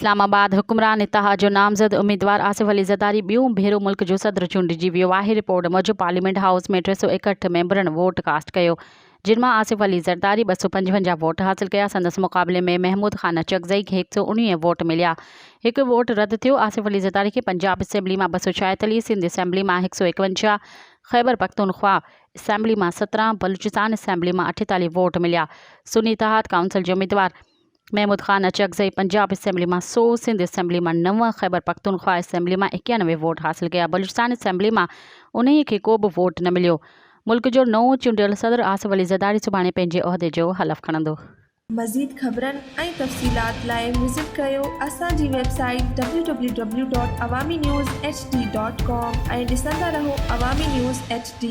इस्लामाबाद हुक्मरान इत्तेहाद जो नामज़द उम्मीदवार आसिफ अली ज़रदारी ॿियों भेरो मुल्क जो सदर चूंडिजी वियो आहे। रिपोर्ट मूजिबि पार्लियामेंट हाउस में 361 मेंबरनि वोट कास्ट कयो, जिन मां आसिफ अली ज़रदारी 255 वोट हासिल कया। संदसि मुक़ाबले में महमूद खान अचकज़ई खे 119 वोट मिलिया। हिकु वोट रद्द थियो। आसिफ अली ज़रदारी खे पंजाब असेंबली मां 246, सिंध असेंबली मां 151, ख़ैबर पख्तूनख्वा असेंबली मां 17, बलूचिस्तान असेंबली मां 48 वोट मिलिया। सुन्नी इत्तेहाद काउंसिल जो उम्मीदवार महमूद खान अचकज़ई पंजाब असेंबली में 100, सिंध असेंबली में 9, ख़ैबर पख्तूनख्वा असेंबली में 91 वोट हासिल किया। बलूचिस्तान असेंबली में उन्हीं खे को भी वोट न मिलियो। मुल्क जो नओं चूंडियल सदर आसिफ अली ज़रदारी सुभाणे पंहिंजे उहिदे जो हलफ खणंदो। मज़ीद ख़बरनि ऐं तफ़सीलात लाइ विज़िट कयो असांजी वेबसाइट www.awamiNewsHD.com ऐं ॾिसंदा रहो अवामी न्यूज़ HD।